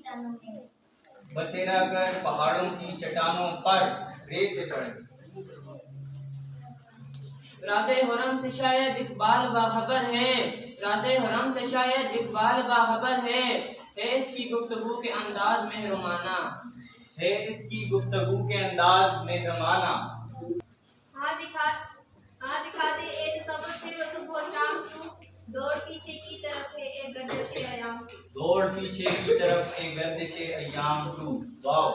चट्टानों में। बसेरा कर पहाड़ों की चट्टानों पर। रे से पढ़। राते हुरम से शायद इकबाल बाखबर है, राते हुरम से शायद इकबाल बाखबर है इसकी गुफ्तगू के अंदाज में रुमाना, है इसकी गुफ्तगू के अंदाज में रमाना। हाँ दिखा दे एक सबक फिर वो सुबह शाम तू, दौड़ पीछे की तरफ है एक गर्दिशे अयाम तू। दौड़ पीछे की तरफ एक गर्दिशे अयाम तू। वाओ।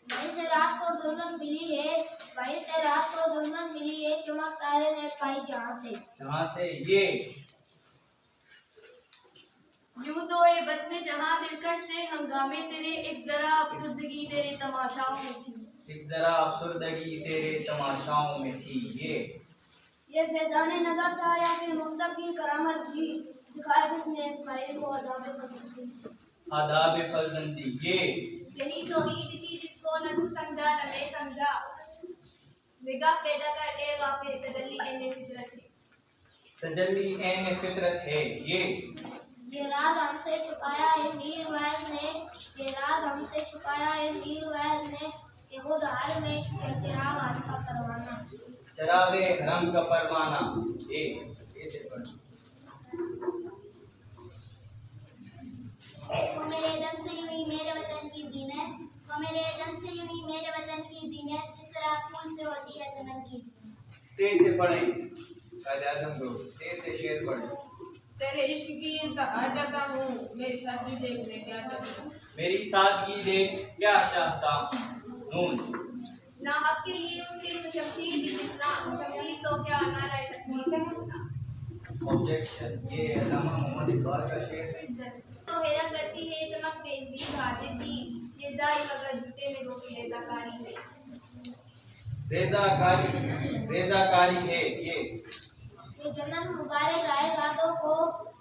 वहीं से रात को जुल्मत मिली है, वहीं से रात को जुल्मत मिली है, चमक तारे ने पाई जहाँ से ये यूं तो ये बदमे जहाँ दिलकश थे हंगामे तेरे, एक जरा अफसुर्दगी तेरे तमाशाओं में थी। एक जरा अफसुर्दगी तेरे तमाशाओं में थी। ये फैजाने नजर था या फिर मुक्तब की करामत थी, सिखाया किसने इस्माइल को आदाब फर्जंदी। यही तो ईद थी जिसको न तू समझा न मैं समझा, निगाह पैदा कर ए वाफे तजल्ली ऐने फितरत है। तजल्ली ऐने फितरत है। ये राज हमसे छुपाया है मीर वैद ने, ये राज हमसे छुपाया है मीर वैद ने, ये खुद हर में ये चिराग हरम का परवाना। चरागे हरम का परवाना। ये से पढ़। वो मेरे दम से यूं ही मेरे वतन की जीनत, वो मेरे दम से यूं ही मेरे वतन की जीनत, जिस तरह फूल से होती है चमन की जीनत। ते से पढ़ें। कायदे आज़म लोग ते से शेर पढ़ें। तेरे इश्क की इंतहा चाहता हूँ, मेरी सादगी देख मैं क्या चाहता हूँ। मेरी सादगी देख क्या चाहता हूँ। नून। ना हक के लिए उनके तो शमशीर भी कितना, शमशीर तो क्या नारा है तकदीर है कितना। ऑब्जेक्शन। ये अल्लामा मोहम्मद इकबाल का शेर है। तो हैरान करती है चमक तेजी हाजिर दी, ये दाई मगर जूते में दो की रेजाकारी है। रेजाकारी है। ये जन्नत मुबारक रहे दादों को,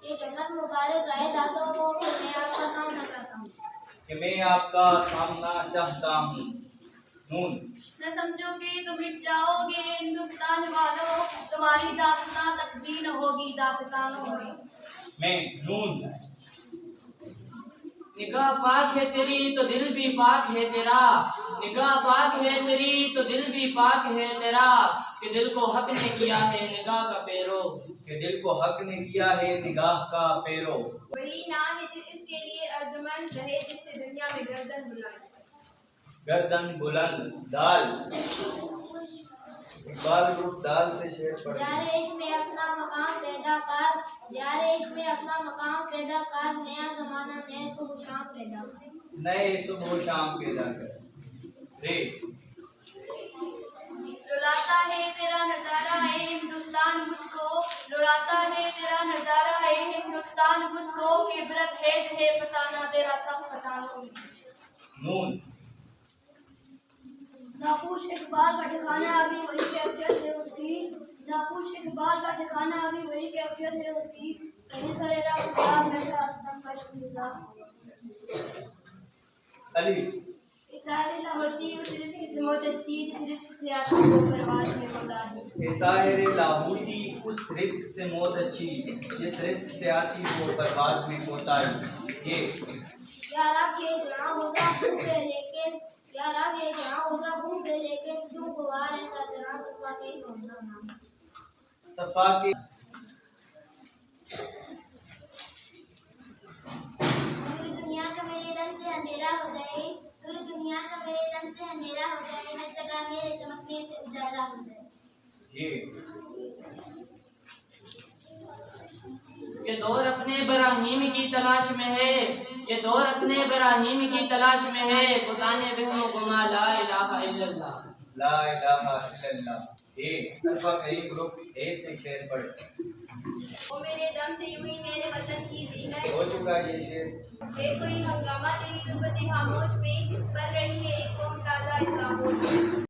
ये जन्नत मुबारक रहे दादों को, कि मैं आपका सामना चाहता हूँ, कि मैं आपका सामना चाहता हूँ। नून। न समझोगे तो मिट जाओगे हिंदुस्तान वालों, तुम्हारी दास्तां तकदीर न होगी दास्तानों में। मैं। नून। निगाह पाक है तेरी तो दिल भी पाक है तेरा, निगाह पाक है तेरी तो दिल भी पाक है तेरा, कि दिल को हक ने किया है निगाह का पेरो, कि दिल को हक ने किया है निगाह का पेरो। वही ना है इसके लिए अर्जुमन रहे जिससे दुनिया में गर्दन बुलंद। गर्दन बुलंद। दाल। इकबाल ग्रुप दाल से शेर पढ़। यारे इसमें अपना मकाम पैदा कर, यारे इसमें अपना मकाम पैदा कर, नया जमाना नए सुबह शाम पैदा कर। नए सुबह शाम पैदा कर। रे। रुलाता है तेरा नजारा है हिंदुस्तान मुझको, रुलाता है तेरा नजारा है हिंदुस्तान मुझको, कि इबरत है फसाना तेरा सब फसानों में। नून। नापूश इकबाल का ठिकाना अभी वही कैफियत है उसकी, नापूश इकबाल का ठिकाना अभी वही कैफियत है उसकी, कहीं सरे राह में रास्ता का शुक्रिया। अली। इतारे लाहौरी उस रिस्क से मौत अच्छी, जिस रिस्क से आती वो परवाज़ में कोताही। इतारे लाहौरी उस रिस्क से मौत अच्छी, जिस रिस्क से आती वो परवाज़ में कोताही। ये यार आप ये जहाँ होगा भूखे लेके, यार आप ये जहाँ होगा भूखे लेके, क्यों गुवार ऐसा जहाँ सफा के होना नाम। सफा के। पूरी दुनिया का मेरे रंग से अंधेरा हो जाए, पूरी दुनिया का मेरे रंग से अंधेरा हो जाए, हर जगह मेरे चमकने से उजाला हो जाए। ये दौर अपने बराहीम की तलाश में है, ये दौर अपने बराहीम की तलाश में है, खुदाने वहमो गुमा ला इलाहा इल्लल्लाह। ला इलाहा इल्लल्लाह। अल्फा करीम ग्रुप ए से शेर पढ़। वो मेरे दम से यूं ही मेरे वतन की जीनत, हो चुका ये शेर। है कोई हंगामा तेरी गुर्बत खामोश में, पल रही है एक कौम ताजा इस आगोश में।